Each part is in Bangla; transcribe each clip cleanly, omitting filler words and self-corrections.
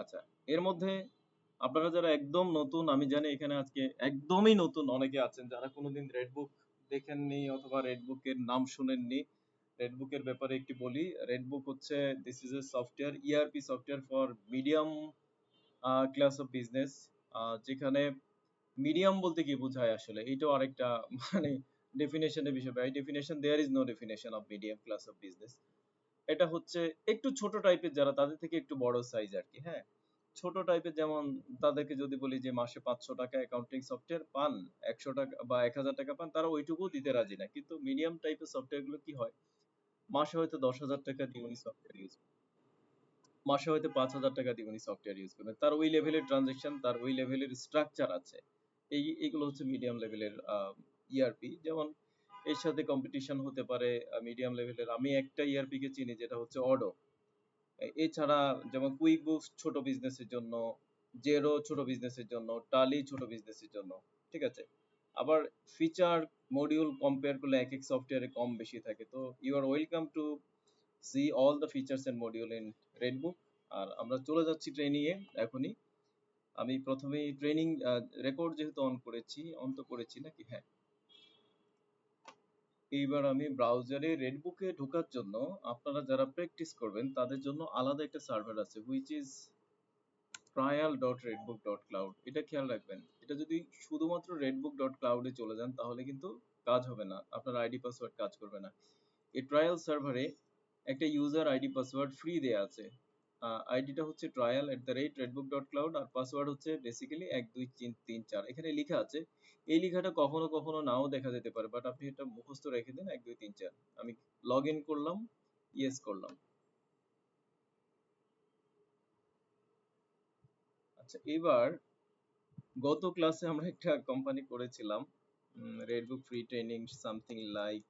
আচ্ছা, এর মধ্যে আপনারা যারা একদম নতুন, আমি জানি এখানে আজকে একদমই নতুন অনেকে আছেন যারা কোনোদিন রেডবুক দেখেননি অথবা রেডবুকের নাম শুনেননি। রেডবুকের ব্যাপারে একটু বলি। রেডবুক হচ্ছে this is a software, ERP software for medium class of business. যেখানে মিডিয়াম বলতে কি বোঝায় আসলে এটাও আরেকটা মানে ডেফিনেশনের বিষয়। By definition there is no definition of medium class of business. এটা হচ্ছে একটু ছোট টাইপের, যারা তাদের থেকে একটু বড় সাইজ আর কি। হ্যাঁ, ছোট টাইপের, যেমন তাদেরকে যদি বলি যে মাসে 500 টাকা অ্যাকাউন্টিং সফটওয়্যার পান, 100 টাকা বা 1000 টাকা পান, তারা ওইটুকু দিতে রাজি না। কিন্তু মিডিয়াম টাইপের সফটওয়্যার গুলো কি হয়, মাসে হয়তো 10,000 টাকা দিয়ে উনি সফটওয়্যার ইউজ, মাসে হয়তো 5,000 টাকা দিয়ে উনি সফটওয়্যার ইউজ করবেন। তার ওই লেভেলের ট্রানজেকশন, তার ওই লেভেলের স্ট্রাকচার আছে। এইগুলো হচ্ছে মিডিয়াম লেভেলের ইআরপি। যেমন এর সাথে কম্পিটিশন হতে পারে মিডিয়াম লেভেলের। আমি একটা ইআরপি কে চিনি যেটা হচ্ছে অডো। এছাড়া যেমন কুইক বুকস ছোট বিজনেসের জন্য, জেরো ছোট বিজনেসের জন্য, টালি ছোট বিজনেসের জন্য। ঠিক আছে, আবার ফিচার মডিউল কম্পেয়ার করলে এক এক সফটওয়্যারে কম বেশি থাকে। তো you are welcome to see all the features and module in Redbook. আর আমরা চলে যাচ্ছি ট্রেনিং এ এখনই। আমি প্রথমেই ট্রেনিং রেকর্ড যেহেতু অন করেছি, অন তো করেছি নাকি, হ্যাঁ। এইবার আমি ব্রাউজারে রেডবুকে ঢোকার জন্য আপনারা যারা প্র্যাকটিস করবেন তাদের জন্য আলাদা একটা সার্ভার আছে, হুইচ ইজ trial.redbook.cloud। এটা খেয়াল রাখবেন। এটা যদি শুধুমাত্র redbook.cloud এ চলে যান তাহলে কিন্তু কাজ হবে না, আপনার আইডি পাসওয়ার্ড কাজ করবে না। এই ট্রায়াল সার্ভারে একটা ইউজার আইডি পাসওয়ার্ড ফ্রি দেয়া আছে। আইডিটা হচ্ছে trial@redbook.cloud আর পাসওয়ার্ড হচ্ছে বেসিক্যালি 1 2 3 3 4। এখানে লেখা আছে, এই লেখাটা কখনো কখনো নাও দেখা যেতে পারে, বাট আপনি এটা মুখস্থ রেখে দিন 1 2 3 4। আমি লগ ইন করলাম, ইয়েস করলাম। আচ্ছা, এবার গত ক্লাসে আমরা একটা কোম্পানি করেছিলাম, রেডবুক ফ্রি ট্রেনিং সামথিং লাইক,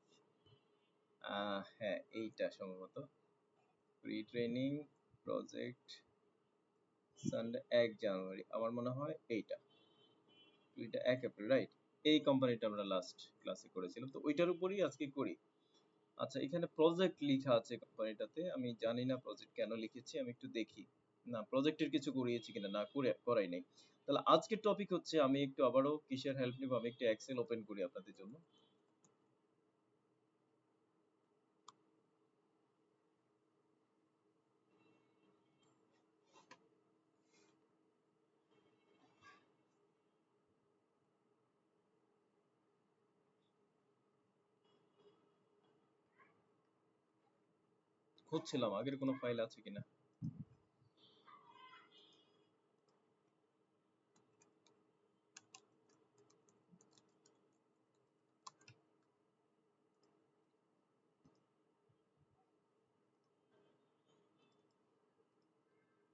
হ্যাঁ এইটা সম্ভবত ফ্রি ট্রেনিং প্রজেক্ট সানডে 1 জানুয়ারি, আমার মনে হয় এইটা, এটা 1 এপ্রিল, রাইট? এই কোম্পানিটা আমরা লাস্ট ক্লাসে করেছিলাম, তো ওইটার উপরই আজকে করি। আচ্ছা, এখানে প্রজেক্ট লেখা আছে কোম্পানিটাতে, আমি জানি না প্রজেক্ট কেন লিখেছি, আমি একটু দেখি। না, প্রজেক্টের কিছু করিয়েছি কিনা, না করে করাই নাই। তাহলে আজকের টপিক হচ্ছে, আমি একটু আবারও কিসের হেল্প নিব, আমি একটু এক্সেল ওপেন করি আপনাদের জন্য। খুঁজছিলাম আগের কোনো ফাইল আছে কিনা।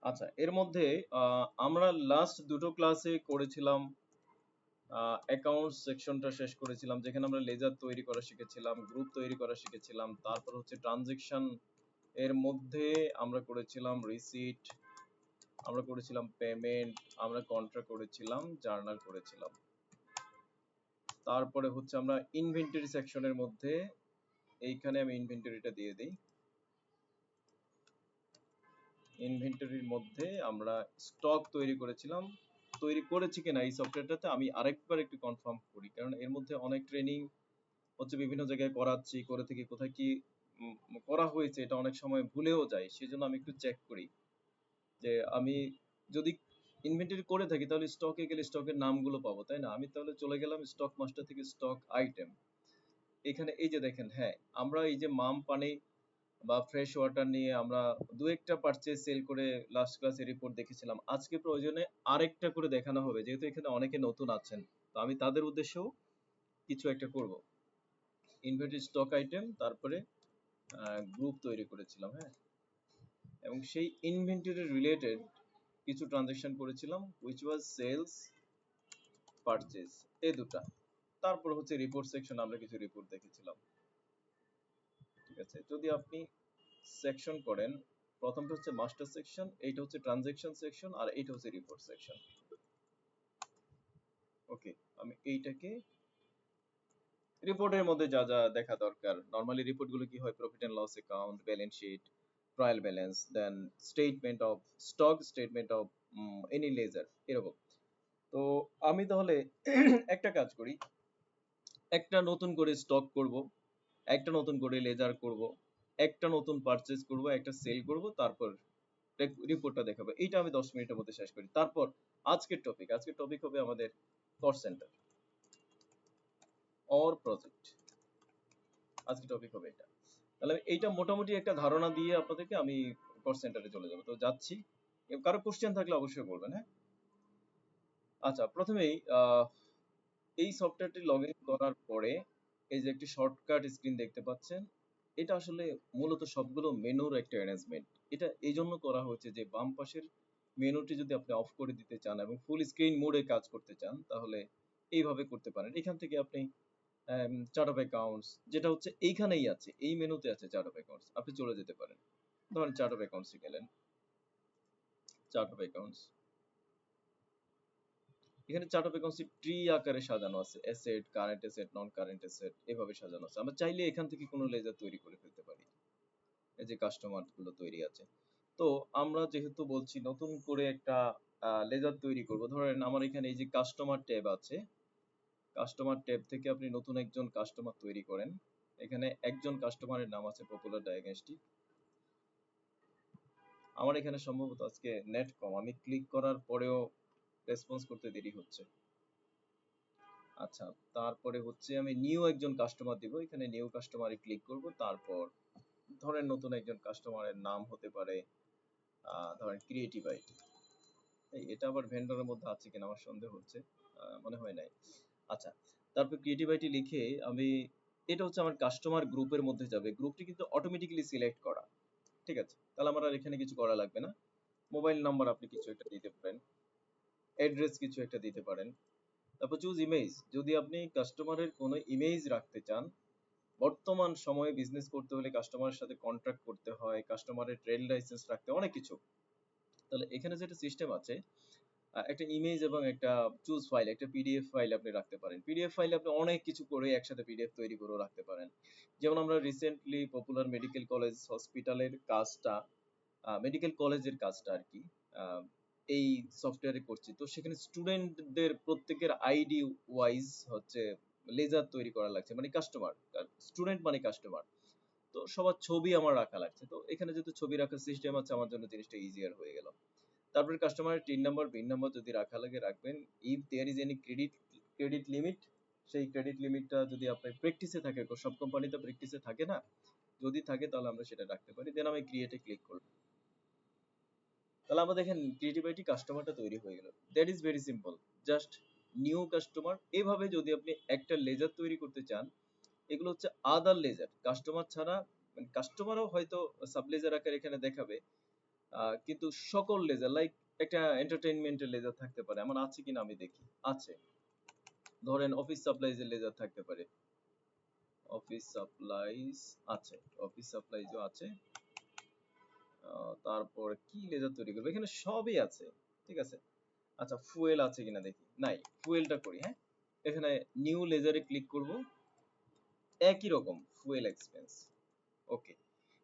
আচ্ছা, এর মধ্যে আমরা লাস্ট দুটো ক্লাসে করেছিলাম, অ্যাকাউন্টস সেকশনটা শেষ করেছিলাম, যেখানে আমরা লেজার তৈরি করা শিখেছিলাম, গ্রুপ তৈরি করা শিখেছিলাম। তারপর হচ্ছে ট্রানজেকশন, এর মধ্যে আমরা করেছিলাম রিসিট, আমরা করেছিলাম পেমেন্ট, আমরা কন্ট্রা করেছিলাম, জার্নাল করেছিলাম। তারপরে হচ্ছে আমরা ইনভেন্টরি সেকশনের মধ্যে, এইখানে আমি ইনভেন্টরিটা দিয়ে দিই। ইনভেন্টরির মধ্যে আমরা স্টক তৈরি করেছিলাম। তৈরি করেছি কিনা এই সফটওয়্যারটাতে আমি আরেকবার একটু কনফার্ম করি, কারণ এর মধ্যে অনেক ট্রেনিং হচ্ছে, বিভিন্ন জায়গায় করাচ্ছি, করে থেকে কোথায় কি করা হয়েছে এটা অনেক সময় ভুলেও যায়। সেজন্য আমি একটু চেক করি যে আমি যদি ইনভেন্টরি করে থাকি তাহলে স্টকে গেলে স্টকের নামগুলো পাবো, তাই না? আমি তাহলে চলে গেলাম স্টক মাস্টার থেকে স্টক আইটেম। এখানে এই যে দেখেন, হ্যাঁ, আমরা এই যে মাম পানি বা ফ্রেশ ওয়াটার নিয়ে আমরা দু একটা পারচেজ সেল করে লাস্ট ক্লাসে রিপোর্ট দেখেছিলাম। আজকে প্রয়োজনে আরেকটা করে দেখানো হবে, যেহেতু এখানে অনেকে নতুন আছেন, তো আমি তাদের উদ্দেশ্যেও কিছু একটা করব। ইনভেন্টরি স্টক আইটেম, তারপরে গ্রুপ তৈরি করেছিলাম, হ্যাঁ, এবং সেই ইনভেন্টরি রিলেটেড কিছু ট্রানজাকশন করেছিলাম, হুইচ ওয়াজ সেলস, পারচেজ, এই দুটা। তারপর হচ্ছে রিপোর্ট সেকশন, আমরা কিছু রিপোর্ট দেখেছিলাম। ঠিক আছে, যদি আপনি সেকশন করেন, প্রথমটা হচ্ছে মাস্টার সেকশন, এইটা হচ্ছে ট্রানজাকশন সেকশন, আর এইটা হচ্ছে রিপোর্ট সেকশন। ওকে, আমি এইটাকে রিপোর্টের মধ্যে যা যা দেখা দরকার, নরমালি রিপোর্টগুলো কি হয়, profit and loss account, balance sheet, trial balance, then statement of stock, statement of any ledger, এরকম। তো আমি তাহলে একটা কাজ করি, একটা নতুন করে স্টক করব, একটা নতুন করে লেজার করব, একটা নতুন পারচেজ করব, একটা সেল করব, তারপর রিপোর্টটা দেখাবো। এইটা আমি 10 মিনিটের মধ্যে শেষ করি। তারপর আজকের টপিক হবে আমাদের কস্ট সেন্টার অর প্রজেক্ট। আজকে টপিক হবে এটা। তাহলে এইটা মোটামুটি একটা ধারণা দিয়ে আপনাদেরকে আমি কস্ট সেন্টারে চলে যাবো। তো যাচ্ছি, কারো কোশ্চেন থাকলে অবশ্যই বলবেন, হ্যাঁ। আচ্ছা, প্রথমেই এই সফটওয়্যারটি লগ ইন করার পরে এই যে একটি শর্টকাট স্ক্রিন দেখতে পাচ্ছেন, এটা আসলে মূলত সবগুলো মেনুর একটা অ্যারেঞ্জমেন্ট। এটা এই জন্য করা হয়েছে যে বাম পাশের মেনুটি যদি আপনি অফ করে দিতে চান এবং ফুল স্ক্রিন মোডে কাজ করতে চান, তাহলে এইভাবে করতে পারেন। এখান থেকে আপনি চার্ট অফ অ্যাকাউন্টস, যেটা হচ্ছে এইখানেই আছে, এই মেনুতে আছে চার্ট অফ অ্যাকাউন্টস, আপনি চলে যেতে পারেন। ধরেন চার্ট অফ অ্যাকাউন্টসে গেলেন, চার্ট অফ অ্যাকাউন্টস, এখানে চার্ট অফ অ্যাকাউন্টস ট্রি আকারে সাজানো আছে, অ্যাসেট, কারেন্ট অ্যাসেট, নন কারেন্ট অ্যাসেট, এভাবে সাজানো আছে। আমরা চাইলে এখান থেকে কোনো লেজার তৈরি করে ফেলতে পারি। এই যে কাস্টমার গুলো তৈরি আছে। তো আমরা যেহেতু বলছি নতুন করে একটা লেজার তৈরি করব, ধরেন আমার এখানে এই যে কাস্টমার ট্যাব আছে, কাস্টমার ট্যাব থেকে আপনি নতুন একজন কাস্টমার তৈরি করেন। এখানে একজন কাস্টমারের নাম আছে পপুলার ডায়াগনস্টিক। আমার এখানে সম্ভবত আজকে নেট কম, আমি ক্লিক করার পরেও রেসপন্স করতে দেরি হচ্ছে। আচ্ছা, তারপরে হচ্ছে আমি নিউ একজন কাস্টমার দিব, এখানে নিউ কাস্টমারে ক্লিক করব। তারপর ধরেন নতুন একজন কাস্টমারের নাম হতে পারে ধরেন ক্রিয়েটিভ আইটি। এটা আবার ভেন্ডরের মধ্যে আছে কিনা আমার সন্দেহ হচ্ছে, মনে হয় নাই। আচ্ছা, তারপর ক্রিয়েটিভ আইটি লিখে আমি, এটা হচ্ছে আমার কাস্টমার গ্রুপের মধ্যে যাবে, গ্রুপটি কিন্তু অটোমেটিক্যালি সিলেক্ট করা। ঠিক আছে, তাহলে আমার আর এখানে কিছু করা লাগবে না। মোবাইল নাম্বার আপনি কিছু একটা দিতে পারেন, অ্যাড্রেস কিছু একটা দিতে পারেন। তারপর চুজ ইমেজ, যদি আপনি কাস্টমারের কোনো ইমেজ রাখতে চান, বর্তমান সময়ে বিজনেস করতে হলে কাস্টমারের সাথে কন্ট্রাক্ট করতে হয়, কাস্টমারের ট্রেড লাইসেন্স রাখতে হয়, অনেক কিছু। তাহলে এখানে যেটা সিস্টেম আছে, একটা ইমেজ এবং একটা চুজ ফাইল, একটা পিডিএফ ফাইল আপনি রাখতে পারেন। পিডিএফ ফাইলে আপনি অনেক কিছু করে একসাথে পিডিএফ তৈরি করেও রাখতে পারেন। যেমন আমরা রিসেন্টলি পপুলার মেডিকেল কলেজ হসপিটালের কাজটা, মেডিকেল কলেজের কাজটা আর কি, আহ, এই সফটওয়্যারে করছি। তো সেখানে স্টুডেন্টদের প্রত্যেকের আইডি ওয়াইজ হচ্ছে লেজার তৈরি করা লাগছে, মানে কাস্টমার, স্টুডেন্ট মানে কাস্টমার। তো সবার ছবি আমার রাখা লাগছে। তো এখানে যেহেতু ছবি রাখার সিস্টেম আছে, আমার জন্য জিনিসটা ইজিয়ার হয়ে গেল। তারপরে কাস্টমারের টিন নাম্বার, পিন নাম্বার যদি রাখা লাগে রাখবেন। If there is any credit limit, সেই ক্রেডিট লিমিটটা যদি আপনার প্র্যাকটিসে থাকে, সব কোম্পানিতে প্র্যাকটিসে থাকে না, যদি থাকে তাহলে আমরা সেটা রাখতে পারি। দেন আমি ক্রিয়েটে ক্লিক করব। তাহলে আমরা দেখেন ক্রিয়েটিভিটি কাস্টমারটা তৈরি হয়ে গেল। That is very simple, just new customer. এভাবে যদি আপনি একটা লেজার তৈরি করতে চান, এগুলো হচ্ছে আদার লেজার, কাস্টমার ছাড়া, মানে কাস্টমারও হয়তো সাব লেজার আকারে এখানে দেখাবে, কিন্তু সকল লেজার লাইক একটা এন্টারটেইনমেন্টের লেজার থাকতে পারে, আমার আছে কিনা আমি দেখি। আছে, ধরেন অফিস সাপ্লাইজের লেজার থাকতে পারে, অফিস সাপ্লাইজ আছে, অফিস সাপ্লাইজও আছে। তারপর কি লেজার তৈরি করবে, এখানে সবই আছে। ঠিক আছে। আচ্ছা, ফুয়েল আছে কিনা দেখি, নাই, ফুয়েলটা করি, হ্যাঁ। এখানে নিউ লেজারে ক্লিক করব, একই রকম ফুয়েল এক্সপেন্স, ওকে।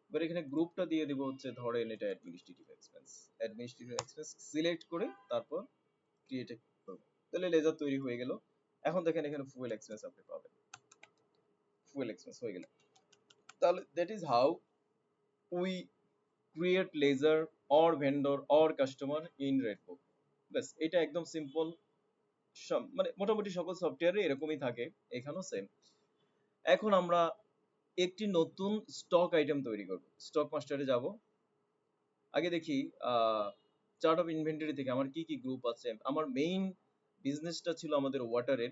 এবার এখানে গ্রুপটা দিয়ে দিব হচ্ছে, ধরেন এটা administrative expense. Administrative expense select করে তারপর ক্রিয়েট করব, তাহলে লেজার তৈরি হয়ে গেল। এখন দেখেন এখানে ফুয়েল এক্সপেন্স আপনি পাবেন, ফুয়েল এক্সপেন্স হয়ে গেল। তাহলে that is how we create ledger or vendor or customer in Redbook. ব্যাস, এটা একদম সিম্পল। মানে মোটামুটি সকল সফটওয়্যারে এরকমই থাকে, এখানেও সেম। এখন আমরা একটি নতুন স্টক আইটেম তৈরি করব। স্টক মাস্টারে যাব, আগে দেখি চার্ট অফ ইনভেন্টরি থেকে আমার কি কি গ্রুপ আছে। আমার মেইন বিজনেসটা ছিল আমাদের ওয়াটারের,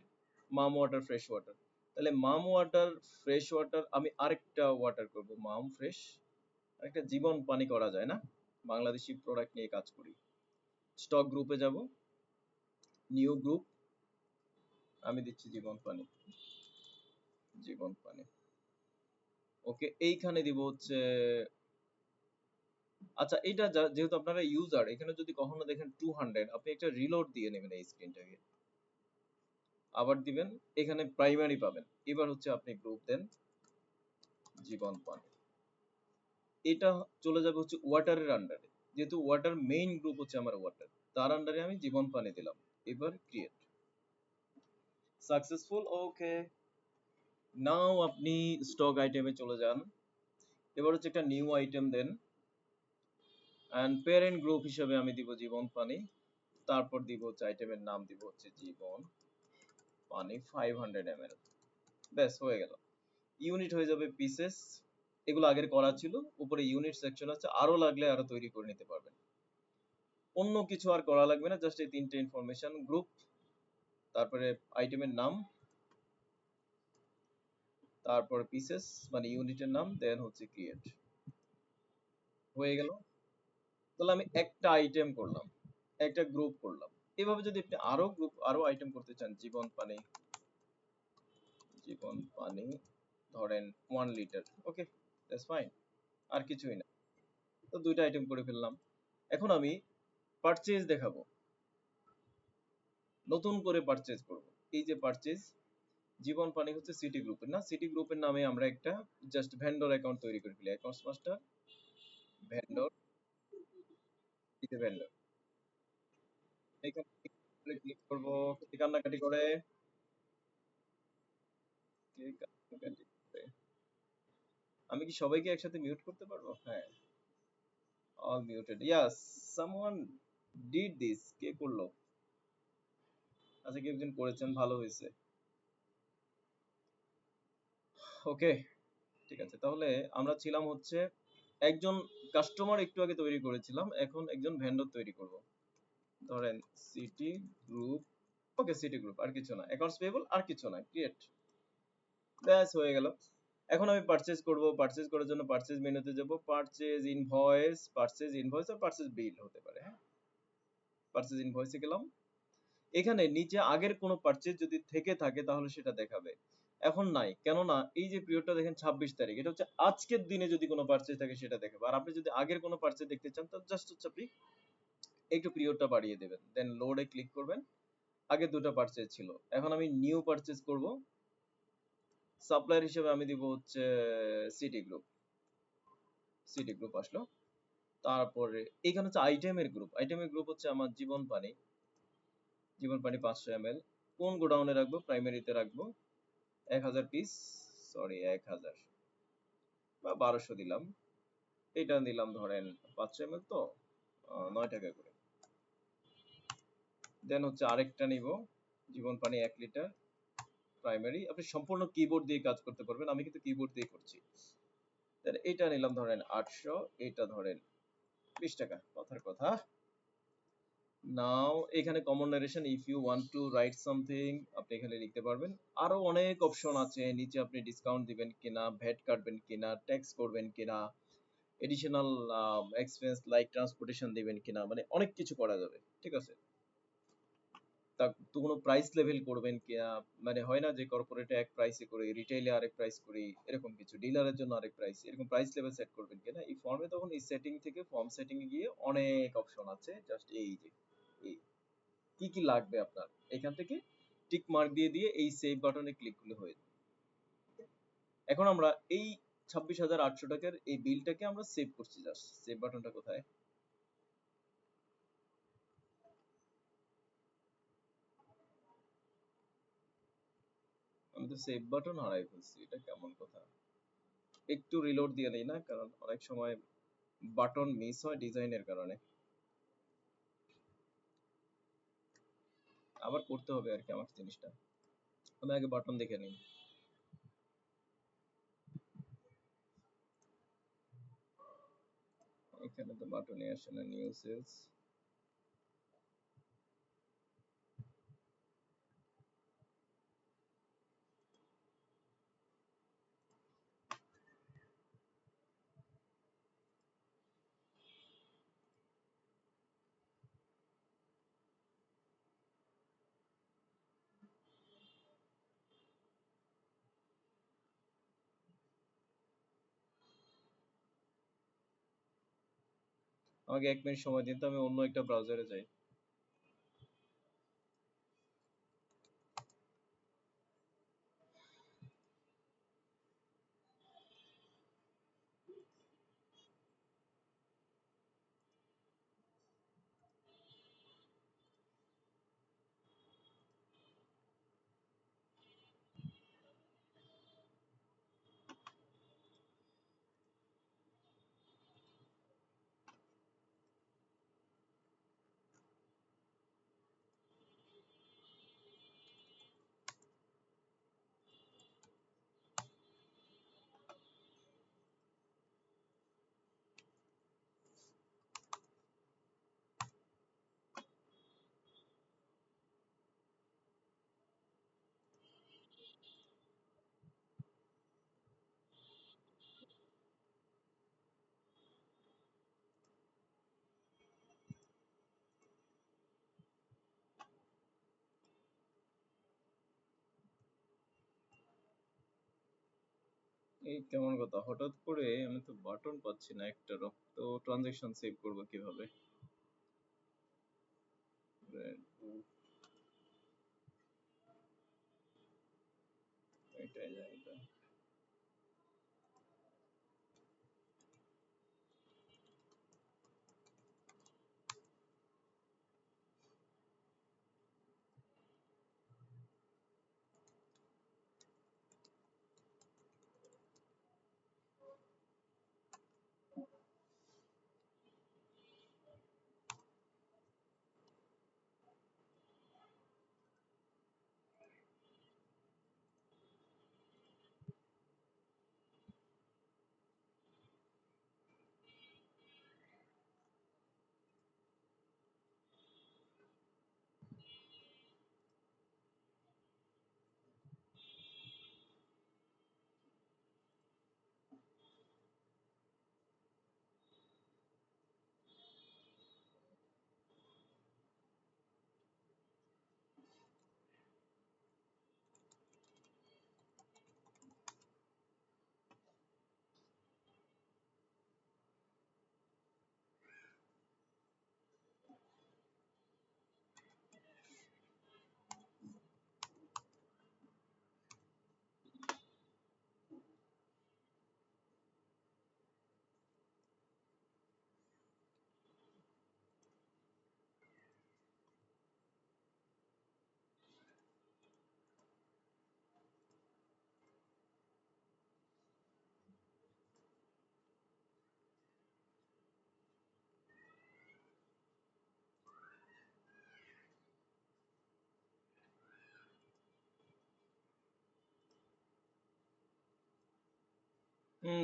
মাম ওয়াটার, ফ্রেশ ওয়াটার। তাহলে মাম ওয়াটার, ফ্রেশ ওয়াটার, আমি আরেকটা ওয়াটার করব, মাম ফ্রেশ। আরেকটা জীবন পানি করা যায় না, বাংলাদেশি প্রোডাক্ট নিয়ে কাজ করি। স্টক গ্রুপে যাব, নিউ গ্রুপ, আমি দিচ্ছি জীবন পানি, জীবন পানি, ওকে। এইখানে দিব হচ্ছে, আচ্ছা এটা যেহেতু আপনারা ইউজার, এখানে যদি কখনো দেখেন 200, আপনি একটা রিলোড দিয়ে নেবেন এই স্ক্রিনটাকে, আবার দিবেন, এখানে প্রাইমারি পাবেন। এবার হচ্ছে আপনি গ্রুপ দেন জীবন পানি, এটা চলে যাবে হচ্ছে ওয়াটারের আন্ডারে, যেহেতু ওয়াটার মেইন গ্রুপ হচ্ছে আমার ওয়াটার, তার আন্ডারে আমি জীবন পানি দিলাম। এবার ক্রিয়েট, সাকসেসফুল, ওকে। নাও আপনি স্টক আইটেমে চলে যান। এবার হচ্ছে একটা নিউ আইটেম দেন, অ্যান্ড প্যারেন্ট গ্রুপ হিসেবে আমি দিব জীবন পানি। তারপর দিব হচ্ছে আইটেমের নাম দিব হচ্ছে জীবন পানি 500 ml। ব্যাস হয়ে গেল। ইউনিট হয়ে যাবে পিসেস, এগুলো আগের করা ছিল। উপরে ইউনিট সেকশন আছে, আরো লাগলে আরো তৈরি করে নিতে পারবেন। অন্য কিছু আর করা লাগবে না, জাস্ট এই তিনটে ইনফরমেশন, গ্রুপ, তারপরে আইটেমের নাম, তারপর পিসেস মানে ইউনিটের নাম, দেন হচ্ছে ক্রিয়েট, হয়ে গেল। তাহলে আমি একটা আইটেম করলাম, একটা গ্রুপ করলাম। এভাবে যদি আপনি আরো গ্রুপ আরো আইটেম করতে চান, জীবন পানি, জীবন পানি ধরেন 1 লিটার, ওকে, দ্যাটস ফাইন, আর কিছুই না। তো দুইটা আইটেম করে ফেললাম। এখন আমি পারচেজ দেখাবো, নতুন করে পারচেজ করব। এই যে পারচেজ, জীবন পানি হচ্ছে সিটি গ্রুপের না, সিটি গ্রুপের নামে আমরা একটা জাস্ট ভেন্ডর অ্যাকাউন্ট তৈরি করে ফেলি, অ্যাকাউন্টস মাস্টার ভেন্ডর, এই যে ভেন্ডর, এখানে ক্লিক করব। কে কান্নাকাটি করে, কে কান্নাকাটি করে। আমি কি সবাইকে একসাথে মিউট করতে পারবো? হ্যাঁ, all muted, yes, someone did this, কে করলো? আচ্ছা, কেউ একজন করেছেন, ভালো হয়েছে, ওকে, ঠিক আছে। তাহলে আমরা ছিলাম হচ্ছে একজন কাস্টমার একটু আগে তৈরি করেছিলাম, এখন একজন ভেন্ডর তৈরি করব। ধরেন সিটি গ্রুপ, ওকে, সিটি গ্রুপ, আর কিছু না, অ্যাকাউন্টস পেয়েবল, আর কিছু না, ক্রিয়েট, ব্যাস হয়ে গেল। এখন আমি পারচেজ করব, পারচেজ করার জন্য পারচেজ মেনুতে যাব, পারচেজ ইনভয়েস আর পারচেজ বিল হতে পারে, হ্যাঁ। পারচেজ ইনভয়েসে গেলাম, এখানে নিচে আগের কোনো পারচেজ যদি থেকে থাকে তাহলে সেটা দেখাবে। এখন নাই, কেননা এই যে পিরিয়ডটা দেখেন 26 তারিখ, এটা হচ্ছে আজকের দিনে যদি কোনো পারচেজ থাকে সেটা দেখাবে। আর আপনি যদি আগের কোনো পারচেজ দেখতে চান তাহলে জাস্ট হচ্ছে আপনি একটু পিরিয়ডটা বাড়িয়ে দেবেন, দেন লোডে ক্লিক করবেন। আগে দুটো পারচেজ ছিল, এখন আমি নিউ পারচেজ করব। সাপ্লায়ার হিসেবে আমি দিব হচ্ছে সিটি গ্রুপ, সিটি গ্রুপ আসলো। তারপরে এখানে হচ্ছে আইটেমের গ্রুপ, আইটেমের গ্রুপ হচ্ছে আমার জীবন পানি, জীবন পানি 500 ml। কোন গোডাউনে রাখবো? প্রাইমারিতে রাখবো। 1000 পিস, সরি 1000 বা 1200 দিলাম। এটা নিলাম ধরেন 500 ml, তো 9 টাকা করে। দেন হচ্ছে আরেকটা নিব, জীবন পানি 1 লিটার প্রাইমারি। আপনি সম্পূর্ণ কিবোর্ড দিয়ে কাজ করতে পারবেন, আমি কিন্তু কিবোর্ড দিয়ে করছি। তাহলে এটা নিলাম ধরেন 800, এটা ধরেন 20 টাকা, কথার কথা। নাও এখানে common narration, if you want to write something আপনি এখানে লিখতে পারবেন। আরো অনেক অপশন আছে নিচে, আপনি ডিসকাউন্ট দিবেন কিনা, ভ্যাট কাটবেন কিনা, ট্যাক্স করবেন কিনা, এডিশনাল এক্সপেন্স লাইক ট্রান্সপোর্টেশন দিবেন কিনা, মানে অনেক কিছু করা যাবে, ঠিক আছে। তা তো কোনো প্রাইস লেভেল করবেন কিনা, মানে হয় না যে কর্পোরেটে এক প্রাইসে করি, রিটেইলে আরেক প্রাইস করি, এরকম কিছু, ডিলারের জন্য আরেক প্রাইস, এরকম প্রাইস লেভেল সেট করবেন কিনা এই ফর্মে। তখন এই সেটিং থেকে ফর্ম সেটিং এ গিয়ে অনেক অপশন আছে, জাস্ট এই যে এই কি কি লাগবে আপনার, এখান থেকে টিক মার্ক দিয়ে দিয়ে এই সেভ বাটনে ক্লিক করলে হয়ে যাবে। এখন আমরা এই 26,800 টাকার এই বিলটাকে আমরা সেভ করছি, জাস্ট সেভ বাটনটা কোথায়? আমি তো সেভ বাটন হারাই ফেলছি, এটা কেমন কথা? একটু রিলোড দিয়ে দেই না, কারণ অনেক সময় বাটন মিস হয় ডিজাইনের কারণে, আবার করতে হবে আর কি আমার জিনিসটা। আমি আগে বাটন দেখে নিই। এখানে তো বাটনই আসে না, নিউ সেলস। আমাকে 1 মিনিট সময় দিন তো, আমি অন্য একটা ব্রাউজারে যাই। এই কেমন কথা, হঠাৎ করে আমি তো বাটন পাচ্ছি না একটারও। তো ট্রানজেকশন সেভ করবো কিভাবে? Redbook, এটাই জায়গা।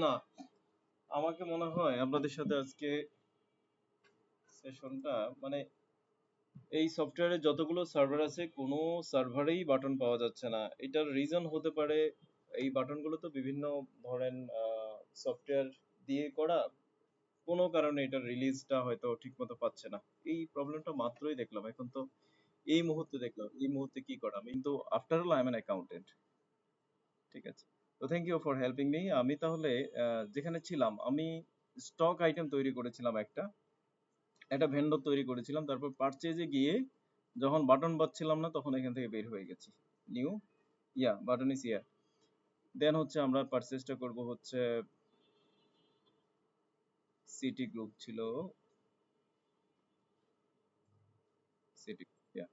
না, আমাকে মনে হয় আপনাদের সাথে আজকে সেশনটা, মানে এই সফটওয়্যারে যতগুলো সার্ভার আছে কোনো সার্ভারেই বাটন পাওয়া যাচ্ছে না। এটার রিজন হতে পারে এই বাটনগুলো তো বিভিন্ন ধরেন সফটওয়্যার দিয়ে করা, কোনো কারণে এটার রিলিজটা হয়তো ঠিকমতো পাচ্ছে না। এই প্রবলেমটা মাত্রই দেখলাম, এখন তো এই মুহূর্তে দেখলাম, এই মুহূর্তে কি করা, আমি কিন্তু after all I am an accountant. ঠিক আছে, তো thank you for helping me. আমি তাহলে যেখানে ছিলাম, আমি স্টক আইটেম তৈরি করেছিলাম, একটা একটা ভেন্ডর তৈরি করেছিলাম, তারপর পারচেজে গিয়ে যখন বাটন পাচ্ছিলাম না তখন এখান থেকে বের হয়ে গেছি। নিউ, ইয়া বাটন ইজ ইয়া। দেন হচ্ছে আমরা পারচেজটা করব হচ্ছে সিটি গ্রুপ ছিল, সিটি, ইয়া।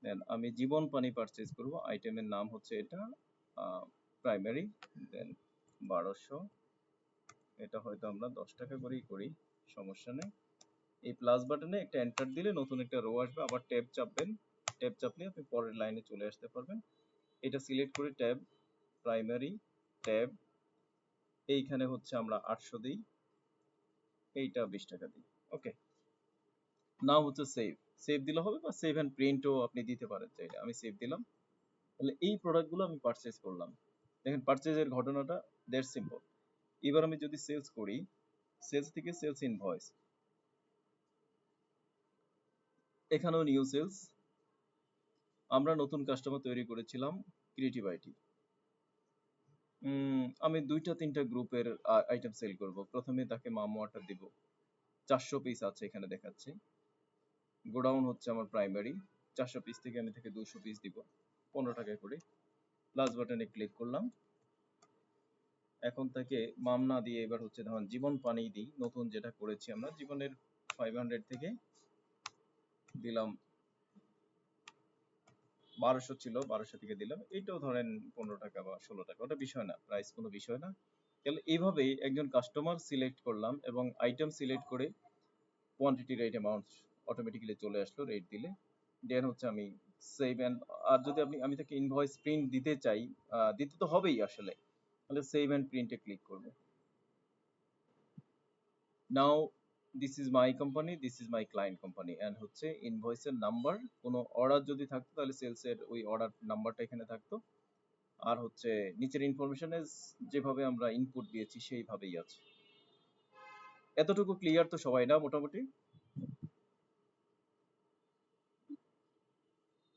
দেন আমি জীবন পানি পারচেজ করব, আইটেমের নাম হচ্ছে এটা প্রাইমারি। দেন 1200, এটা হয়তো আমরা 10 টাকা করেই করি, সমস্যা নেই। এই প্লাস বাটনে একটা এন্টার দিলে নতুন একটা রো আসবে, আবার ট্যাব চাপবেন, ট্যাব চাপলে আপনি পরের লাইনে চলে আসতে পারবেন। এটা সিলেক্ট করে ট্যাব, প্রাইমারি, ট্যাব, এইখানে হচ্ছে আমরা 800 দিই, এইটা 20 টাকা দিই। ওকে, নাও হচ্ছে সেভ, সেভ দিলে হবে, বা সেভ অ্যান্ড প্রিন্টও আপনি দিতে পারেন চাইলে। আমি সেভ দিলাম। তাহলে এই প্রোডাক্টগুলো আমি পারচেজ করলাম। দেখেন পারচেজের ঘটনাটা দ্যাট সিম্পল। এবার আমি যদি সেলস করি, সেলস থেকে সেলস ইনভয়েস, এখানেও নিউ সেলস, আমরা নতুন কাস্টমার তৈরি করেছিলাম ক্রিয়েটিভ আইটি। আমি 2টা 3টা গ্রুপের আইটেম সেল করব। প্রথমে তাকে মাম ওয়াটার দিব, 400 পিস আছে এখানে দেখাচ্ছে। গোডাউন হচ্ছে আমার প্রাইমারি, 400 পিস থেকে আমি থেকে 200 পিস দিব, 15 টাকা করে। প্লাস বাটনে ক্লিক করলাম। এখন তাকে মাম না দিয়ে এবার হচ্ছে ধরুন জীবন পানি দিই, নতুন যেটা করেছি আমরা জীবনের 500 থেকে দিলাম, 1200 ছিল, 1200 থেকে দিলাম, এইটাও ধরেন 15 টাকা বা 16 টাকা, ওটা বিষয় না, প্রাইস কোনো বিষয় না। তাহলে এইভাবেই একজন কাস্টমার সিলেক্ট করলাম এবং আইটেম সিলেক্ট করে কোয়ান্টিটি রেট অ্যামাউন্ট অটোমেটিক্যালি চলে আসলো রেট দিলে। দেন হচ্ছে আমি সেভ অ্যান্ড, আর যদি আমি তাকে ইনভয়েস প্রিন্ট দিতে চাই, দিতে তো হবেই আসলে, তাহলে সেভ অ্যান্ড প্রিন্টে ক্লিক করব। Now this is my company, this is my client company, and হচ্ছে ইনভয়েসের নাম্বার, কোনো অর্ডার যদি থাকতো তাহলে সেলসের ওই অর্ডার নাম্বারটা এখানে থাকতো, আর হচ্ছে নিচের ইনফরমেশনে যেভাবে আমরা ইনপুট দিয়েছি সেইভাবেই আছে। এতটুকু ক্লিয়ার তো সবাই, না মোটামুটি?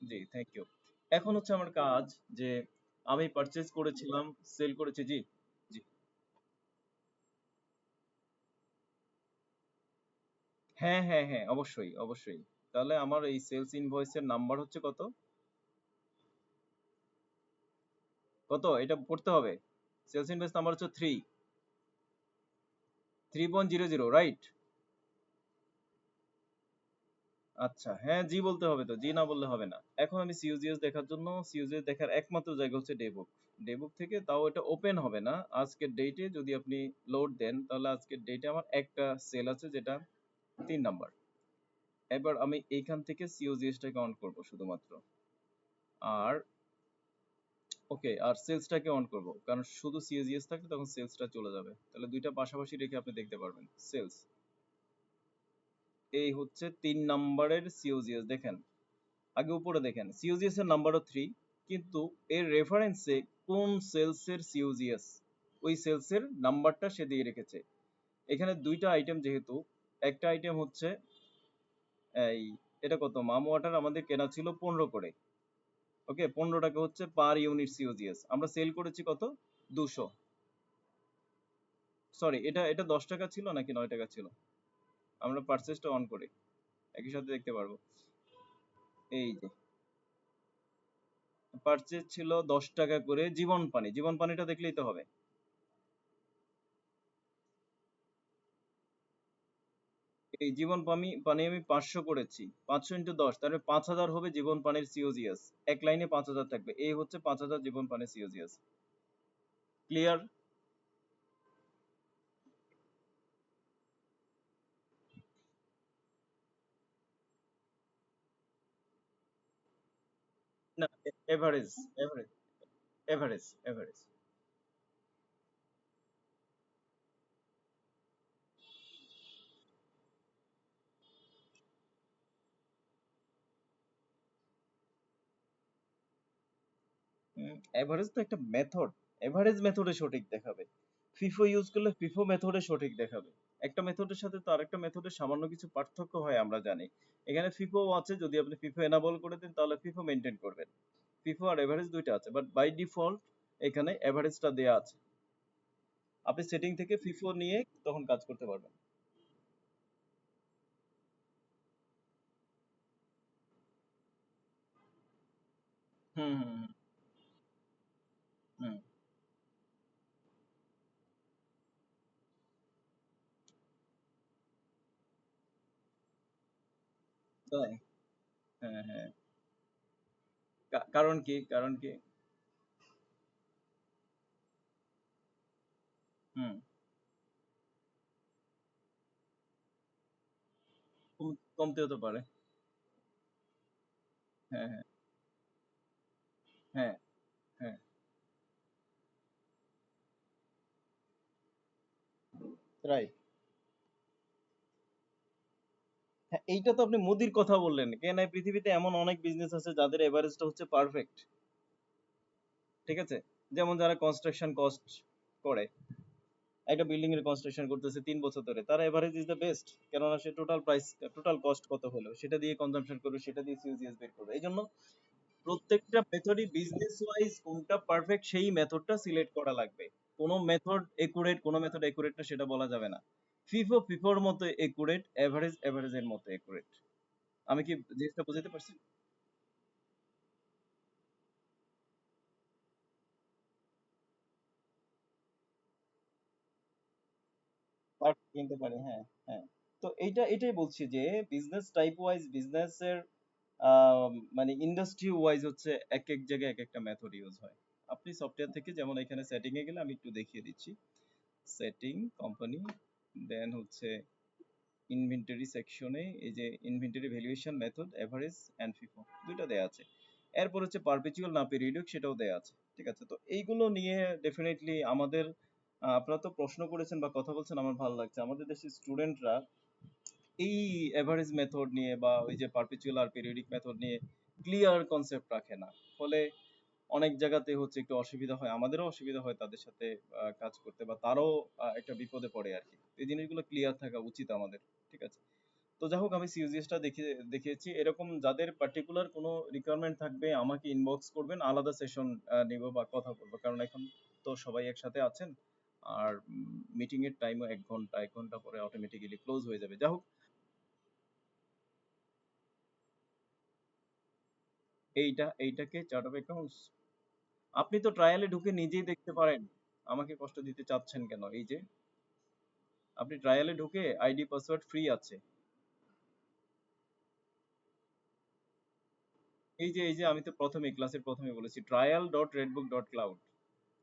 জি, থ্যাংক ইউ। এখন হচ্ছে আমার কাজ যে আমি পারচেজ করেছিলাম, সেল করেছি। জি জি। হ্যাঁ হ্যাঁ হ্যাঁ, অবশ্যই অবশ্যই। তাহলে আমার এই সেলস ইনভয়েসের নাম্বার হচ্ছে কত? কত এটা পড়তে হবে? সেলস ইনভয়েস নাম্বার হচ্ছে 3.00, রাইট? আচ্ছা, হ্যাঁ জি বলতে হবে তো, জি না বললে হবে না। এখন আমি সিইউজিএস দেখার জন্য, সিইউজিএস দেখার একমাত্র জায়গা হচ্ছে ডেবুক। ডেবুক থেকে তাও এটা ওপেন হবে না আজকের ডেটে। যদি আপনি লোড দেন তাহলে আজকের ডেটে আমার একটা সেল আছে, যেটা 3 নাম্বার। এবার আমি এইখান থেকে সিওজিএসটাকে অন করব শুধুমাত্র। আর ওকে, আর সেলসটাকে অন করব, কারণ শুধু সিওজিএস থাকলে তখন সেলসটা চলে যাবে। তাহলে দুইটা পাশাপাশি রেখে আপনি দেখতে পারবেন। সেলস, এই হচ্ছে 3 নাম্বারের সিওজিএস। দেখেন, আগে উপরে দেখেন সিওজিএস এর নাম্বারও 3, কিন্তু এর রেফারেন্সে কোন সেলসের সিওজিএস, ওই সেলসের নাম্বারটা সে দিয়ে রেখেছে। এখানে দুইটা আইটেম যেহেতু, একটা আইটেম হচ্ছে এই, এটা কত, মাম ওয়াটার আমাদের কেনা ছিল 15 করে। ওকে, 15 টাকা হচ্ছে পার ইউনিট সিওজিএস। আমরা সেল করেছি কত? 200। সরি, এটা এটা 10 টাকা ছিল নাকি 9 টাকা ছিল? আমরা পারচেজটা অন করি, একই সাথে দেখতে পারবো। এই যে পারচেজ ছিল 10 টাকা করে। জীবন পানি, জীবন পানিটা দেখলেই তো হবে। এই জীবন পানি পানি আমি 500 করেছি। 500 ইন্টু 10, তাহলে 5000 হবে জীবন পানির সিওজিএস। এক লাইনে 5000 থাকবে, এই হচ্ছে 5000 জীবন পানির সিওজিএস। ক্লিয়ার? না, average, average, average, average. Average তো একটা মেথড, এভারেজ মেথডে সঠিক দেখাবে। ফিফো ইউজ করলে ফিফো মেথডে সঠিক দেখাবে। একটা মেথডের সাথে তো আরেকটা মেথডের সামান্য কিছু পার্থক্য হয়, আমরা জানি। এখানে ফিফো আছে, যদি আপনি ফিফো এনাবল করে দেন তাহলে ফিফো মেনটেন করবেন। ফিফো আর এভারেজ দুইটা আছে, বাট বাই ডিফল্ট এখানে এভারেজটা দেয়া আছে। আপনি সেটিং থেকে ফিফো নিয়ে তখন কাজ করতে পারবেন। হুম হুম হুম হুম। তাই? হ্যাঁ হ্যাঁ। কারণ কি, কারণ কি? হুম। কমতেও তো পারে। হ্যাঁ হ্যাঁ হ্যাঁ হ্যাঁ। রাইট। হ্যাঁ, এইটা তো আপনি মুদির কথা বললেন। কেন, এই পৃথিবীতে এমন অনেক বিজনেস আছে যাদের এভারেজটা হচ্ছে পারফেক্ট। ঠিক আছে? যেমন যারা কনস্ট্রাকশন কস্ট করে, একটা বিল্ডিং এর কনস্ট্রাকশন করতেছে 3 বছর ধরে, তার এভারেজ ইজ দ্য বেস্ট। কেননা সে টোটাল প্রাইস, টোটাল কস্ট কত হলো সেটা দিয়ে কনজাম্পশন করবে, সেটা দিয়ে সিওজিএস বের করবে। এই জন্য প্রত্যেকটা মেথডই বিজনেস ওয়াইজ কোনটা পারফেক্ট সেই মেথডটা সিলেক্ট করা লাগবে। কোন মেথড একুরেট, কোন মেথড একুরেট না সেটা বলা যাবে না। ফিফো ফিফোর মতো একুরেট, এভারেজ এভারেজের মতো একুরেট। আমি কি জিনিসটা বুঝাতে পারছি? পার্ট কিনতে পারি, হ্যাঁ হ্যাঁ। তো এটাই বলছি যে বিজনেস টাইপ ওয়াইজ, বিজনেসের মানে ইন্ডাস্ট্রি ওয়াইজ হচ্ছে এক এক জায়গায় এক একটা মেথড ইউজ হয়। আপনি সফটওয়্যার থেকে, যেমন এখানে সেটিং এ গেলে আমি একটু দেখিয়ে দিচ্ছি। সেটিং, কোম্পানি, দেন হচ্ছে ইনভেন্টরি সেকশনে এই যে inventory valuation method, average and FIFO দুইটা দেয়া আছে। এরপর হচ্ছে পারপেচুয়াল না পিরিয়ডিক, সেটাও দেয়া আছে। ঠিক আছে? তো এইগুলো নিয়ে ডেফিনেটলি আমাদের, আপনারা তো প্রশ্ন করেছেন বা কথা বলছেন, আমার ভালো লাগছে। আমাদের দেশের স্টুডেন্টরা এই এভারেজ মেথড নিয়ে বা ওই যে পারপেচুয়াল আর পিরিয়ডিক মেথড নিয়ে ক্লিয়ার কনসেপ্ট রাখে না। ফলে অনেক জায়গাতে হচ্ছে একটু অসুবিধা হয়, আমাদেরও অসুবিধা হয় তাদের সাথে কাজ করতে, বা তারাও একটা বিপদে পড়ে আর কি। এই জিনিসগুলো ক্লিয়ার থাকা উচিত আমাদের। ঠিক আছে? তো যাই হোক আমি সিউজিএস টা দেখিয়েছি। এরকম যাদের পার্টিকুলার কোনো রিকোয়ারমেন্ট থাকবে আমাকে ইনবক্স করবেন, আলাদা সেশন নিব বা কথা বলবো, কারণ এখন তো সবাই একসাথে আছেন। আর মিটিং এর টাইমও 1 ঘন্টা, 1 ঘন্টা পরে অটোমেটিক্যালি ক্লোজ হয়ে যাবে। যাই হোক, এইটাকে চার্ট অফ অ্যাকাউন্টস, আপনি তো ট্রায়ালে ঢুকে নিজেই দেখতে পারেন। আমাকে কষ্ট দিতে চাচ্ছেন কেন? এই যে আপনি ট্রায়ালে ঢুকে আইডি পাসওয়ার্ড ফ্রি আছে। এই যে আমি তো ক্লাসের প্রথমে বলেছি trial.redbook.cloud।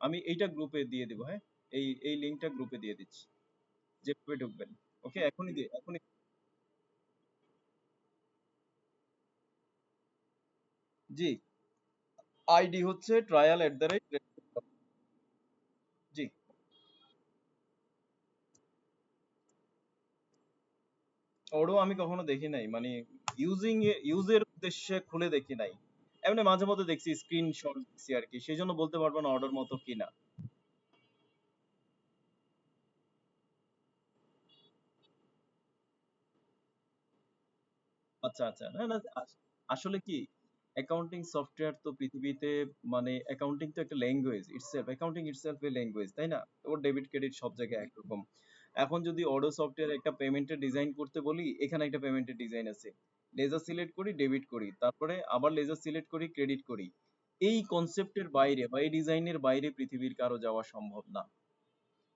আমি এইটা গ্রুপে দিয়ে দিব, হ্যাঁ? এই লিংকটা গ্রুপে দিয়ে দিচ্ছি, যেভাবে ঢুকবেন। ওকে, এখনই। জি, আইডি হচ্ছে trial@redbook. জি, ওরও আমি কখনো দেখি নাই, মানে ইউজের উদ্দেশ্যে খুলে দেখি নাই। এমনি মাঝে মধ্যে দেখছি, স্ক্রিনশট দেখছি আর কি, সেই জন্য বলতে পারবো না অর্ডার মতো কিনা। আচ্ছা আচ্ছা, না না, আসলে কি, অ্যাকাউন্টিং সফটওয়্যার তো পৃথিবীতে, মানে অ্যাকাউন্টিং তো একটা ল্যাঙ্গুয়েজ ইটসেলফ, অ্যাকাউন্টিং ইটসেলফ এ ল্যাঙ্গুয়েজ, তাই না? ওর ডেবিট ক্রেডিট সব জায়গায় একরকম। এখন যদি অডো সফটওয়্যার একটা পেমেন্টের ডিজাইন করতে বলি, এখানে একটা পেমেন্টের ডিজাইন আছে, লেজার সিলেক্ট করি, ডেবিট করি, তারপরে আবার লেজার সিলেক্ট করি, ক্রেডিট করি। এই কনসেপ্টের বাইরে বা এই ডিজাইনের বাইরে পৃথিবীর কারো যাওয়া সম্ভব না।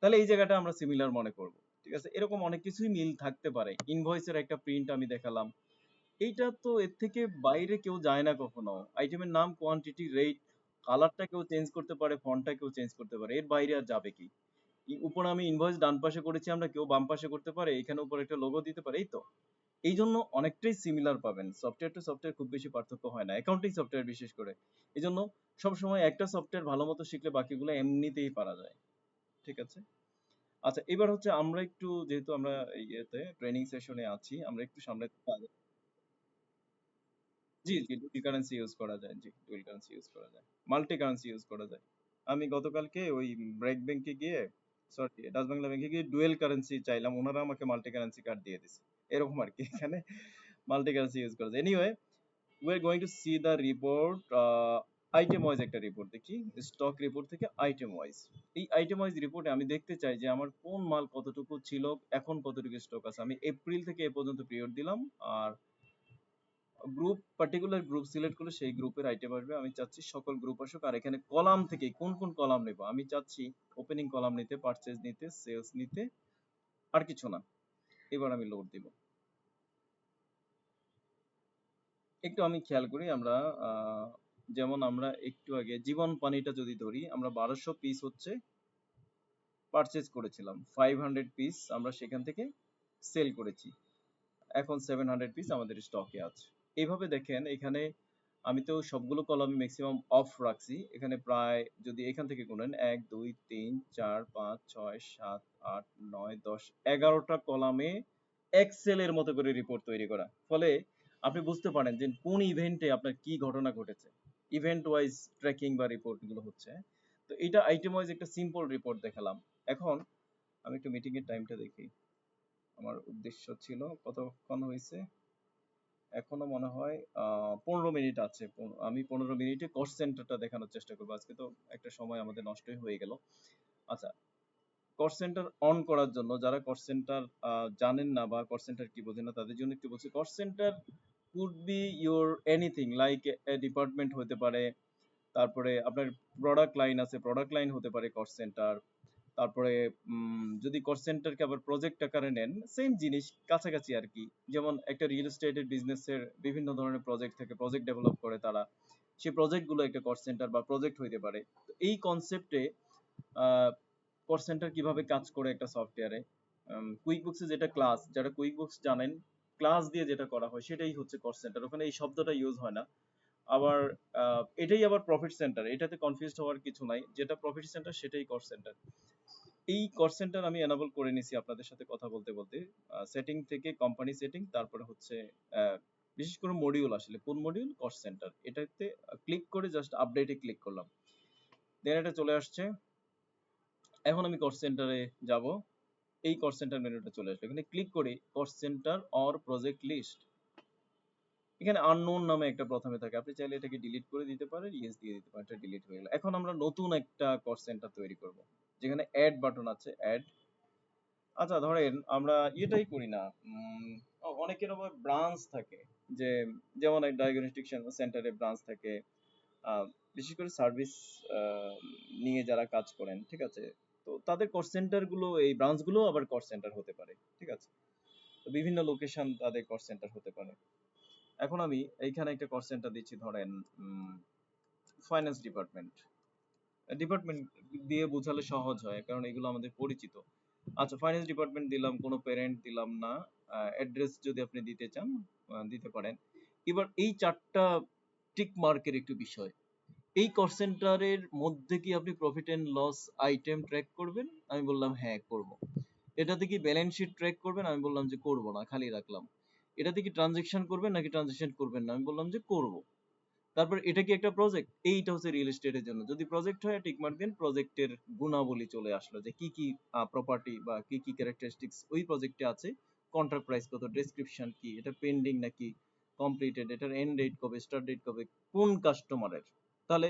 তাহলে এই জায়গাটা আমরা সিমিলার মনে করব। ঠিক আছে, এরকম অনেক কিছুই মিল থাকতে পারে। ইনভয়েসের একটা প্রিন্ট আমি দেখালাম, এইটা তো এর থেকে বাইরে কেউ যায় না কখনো। আইটেমের নাম, কোয়ান্টিটি, রেট, কালারটা কেউ চেঞ্জ করতে পারে, ফন্টটা কেউ চেঞ্জ করতে পারে, এর বাইরে আর যাবে কি? উপরে আমি ইনভয়েস ডান পাশে করেছি, আমরা কেউ বাম পাশে করতে পারে, এখানে উপরে একটা লোগো দিতে পারে, এই তো। এই জন্য অনেকটাই সিমিলার পাবেন, সফটওয়্যার টু সফটওয়্যার খুব বেশি পার্থক্য হয় না, অ্যাকাউন্টিং সফটওয়্যার বিশেষ করে। এই জন্য সবসময় একটা সফটওয়্যার ভালো মতো শিখলে বাকিগুলো এমনিতেই পারা যায়। ঠিক আছে। আচ্ছা, এবার হচ্ছে আমরা একটু, যেহেতু আমরা ইয়েতে ট্রেনিং সেশনে আছি, আমরা একটু সামনে। জি, জি, ডুয়াল কারেন্সি ইউজ করা যায়। জি, ডুয়াল কারেন্সি ইউজ করা যায়। মাল্টি কারেন্সি ইউজ করা যায়। আমি গতকালকে ওই ব্রেক ব্যাংকে গিয়ে, সরি, ডাচ বাংলা ব্যাংকে গিয়ে ডুয়েল কারেন্সি চাইলাম, ওনারা আমাকে মাল্টি কারেন্সি কার্ড দিয়ে দিছে। এরকম আর কি, এখানে মাল্টি কারেন্সি ইউজ করা যায়। Anyway, we are going to see the report, item wise একটা রিপোর্ট দেখি, স্টক রিপোর্ট থেকে আইটেম ওয়াইজ। এই আইটেম ওয়াইজ রিপোর্টে আমি দেখতে চাই যে আমার কোন মাল কতটুকু ছিল, এখন কতটুকু স্টক আছে। আমি এপ্রিল থেকে এ পর্যন্ত পিরিয়ড দিলাম, আর পার্টিকুলার গ্রুপ সিলেক্ট করলে সেই গ্রুপের আইটেম আসবে। আমি চাচ্ছি সকল গ্রুপ আসুক, আর এখানে কলাম থেকে কোন কোন কলাম নেব আমি চাচ্ছি, ওপেনিং কলাম নিতে, পারচেজ নিতে, সেলস নিতে, আর কিছু না। এবার আমি লোড দিব। একটু আমি খেয়াল করি, আমরা যেমন আমরা একটু আগে জীবন পানিটা যদি ধরি, আমরা 1200 পিস হচ্ছে পারচেজ করেছিলাম, 500 পিস আমরা সেখান থেকে সেল করেছি। এখন 700 পিস আমাদের স্টকে আছে। এইভাবে দেখেন, এখানে আমি তো সবগুলো কলামে ম্যাক্সিমাম অফ রাখছি। এখানে প্রায়, যদি এখান থেকে গুনেন, 1 2 3 4 5 6 7 8 9 10 11টা কলামে এক্সেলের মতো করে রিপোর্ট তৈরি করা। ফলে আপনি বুঝতে পারেন যে কোন ইভেন্টে আপনার কি ঘটনা ঘটেছে। ইভেন্ট ওয়াইজ ট্র্যাকিং বা রিপোর্ট গুলো হচ্ছে। তো এটা আইটেম ওয়াইজ একটা সিম্পল রিপোর্ট দেখালাম। এখন আমি একটু মিটিং এর টাইমটা দেখি। আমার উদ্দেশ্য ছিল, কতক্ষণ হয়েছে? এখনো মনে হয় 15 মিনিট আছে। আমি 15 মিনিটে কস্ট সেন্টারটা দেখানোর চেষ্টা করবো। আজকে তো একটা সময় আমাদের নষ্টই হয়ে গেল। আচ্ছা, কস্ট সেন্টার অন করার জন্য, যারা কস্ট সেন্টার জানেন না বা কস্ট সেন্টার কি বোঝেন না, তাদের জন্য একটু বলছি। Cost centre could be your anything, like a department হতে পারে, তারপরে আপনার প্রোডাক্ট লাইন আছে, প্রোডাক্ট লাইন হতে পারে কস্ট সেন্টার। তারপরে যদি কস্ট সেন্টারকে আবার প্রজেক্ট আকারে নেন, সেম জিনিস, কাছাকাছি আর কি। যেমন একটা রিয়েল এস্টেটের বিজনেসের বিভিন্ন ধরনের প্রজেক্ট থাকে, প্রজেক্ট ডেভেলপ করে তারা, সেই প্রজেক্টগুলো একটা কস্ট সেন্টার বা প্রজেক্ট হইতে পারে। তো এই কনসেপ্টে কস্ট সেন্টার কিভাবে কাজ করে একটা সফটওয়্যারে, কুইক বুকসে যেটা ক্লাস, যারা কুইক বুকস জানেন, ক্লাস দিয়ে যেটা করা হয় সেটাই হচ্ছে কস্ট সেন্টার, ওখানে এই শব্দটা ইউজ হয় না। আবার এটাই আবার প্রফিট সেন্টার, এটাতে কনফিউজড হওয়ার কিছু নাই, যেটা প্রফিট সেন্টার সেটাই কস্ট সেন্টার। এই কস্ট সেন্টার আমি এনাবল করে নিছি আপনাদের সাথে কথা বলতে বলতে। সেটিং থেকে কোম্পানি সেটিং, তারপরে হচ্ছে আহ, বিশেষ করে মডিউল, আসলে কোন মডিউল, কস্ট সেন্টার, এটাতে ক্লিক করে জাস্ট আপডেটে ক্লিক করলাম, দেন এটা চলে আসছে। এখন আমি কস্ট সেন্টারে যাব। এই কস্ট সেন্টার মেনুটা চলে আসলো, এখানে ক্লিক করে cost centre or project list, এখানে আননোন নামে একটা প্রথমে থাকে, আপনি চাইলে এটাকে ডিলিট করে দিতে পারেন, ইয়েস দিয়ে দিতে পারেন, এটা ডিলিট হয়ে গেল। এখন আমরা নতুন একটা কস্ট সেন্টার তৈরি করব, যেখানে অ্যাড বাটন আছে, অ্যাড। আচ্ছা ধরেন আমরা এটাই করি না, অনেকের আবার ব্রাঞ্চ থাকে, যে যেমন এক ডায়াগনস্টিক সেন্টারে ব্রাঞ্চ থাকে, বিশেষ করে সার্ভিস নিয়ে যারা কাজ করেন, ঠিক আছে, তো তাদের কস্ট সেন্টার গুলো, এই ব্রাঞ্চ গুলো আবার কস্ট সেন্টার হতে পারে, ঠিক আছে, তো বিভিন্ন লোকেশন তাদের কস্ট সেন্টার হতে পারে। এখন আমি এইখানে একটা কস্ট সেন্টার দিচ্ছি, ধরেন ফাইন্যান্স ডিপার্টমেন্ট, ডিপার্টমেন্ট দিয়ে বোঝালে সহজ হয় কারণ এগুলো আমাদের পরিচিত। আচ্ছা ফাইন্যান্স ডিপার্টমেন্ট দিলাম, কোনো প্যারেন্ট দিলাম না, অ্যাড্রেস যদি আপনি দিতে চান দিতে পারেন। এবার এই চারটা টিক মার্কের একটু বিষয়, এই কস্ট সেন্টারের মধ্যে কি আপনি profit and loss item track করবেন? আমি বললাম হ্যাঁ করব। এটাতে কি ব্যালেন্স শিট ট্র্যাক করবেন? আমি বললাম যে করব না, খালি রাখলাম। এটাতে কি ট্রানজেকশন করবেন নাকি ট্রানজেকশন করবেন না? আমি বললাম যে করব। তারপর এটা কি একটা প্রজেক্ট? এইটা হচ্ছে রিয়েল এস্টেটের জন্য। যদি প্রজেক্ট হয় টিক মার্ক দিন, প্রজেক্টের গুণাবলী চলে আসলো যে কি কি প্রপার্টি বা কি কি ক্যারেক্টারিস্টিক্স ওই প্রজেক্টে আছে, কন্ট্রাক্ট প্রাইস কত, ডেসক্রিপশন কি, এটা পেন্ডিং নাকি কমপ্লিটেড, এটার এন্ড ডেট কবে, স্টার্ট ডেট কবে, কোন কাস্টমারের। তাহলে